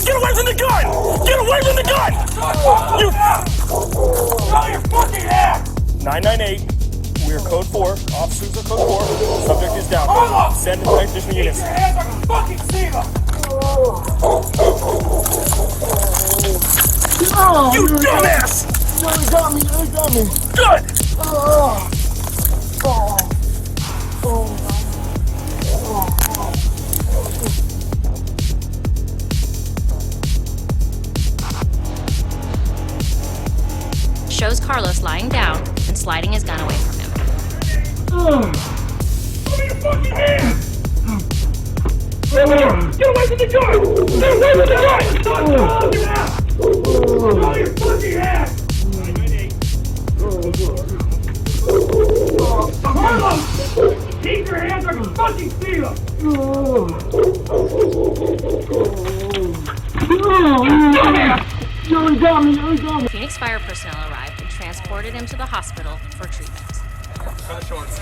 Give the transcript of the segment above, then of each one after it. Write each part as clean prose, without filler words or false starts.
Get away from the gun! Get away from the gun! You... Show your fucking ass! 998. We are code 4. Officers are code 4. Subject is down. Send the technician units. Keep your hands on the fucking seat! You dumbass! No, he got me. He got me. Good! Shows Carlos lying down and sliding his gun away from him. Show me your fucking hands! Get away from the gun! Get away from the gun! Show your fucking hands! 998. Carlos! Keep your hands on your fucking feet! Phoenix fire personnel arrived and transported him to the hospital for treatment. Cut the shorts.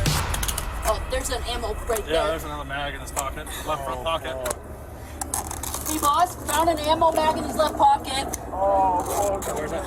Oh, there's an ammo right there. Yeah, there's another mag in his pocket. Left front pocket. Hey, boss, found an ammo mag in his left pocket. Where's that?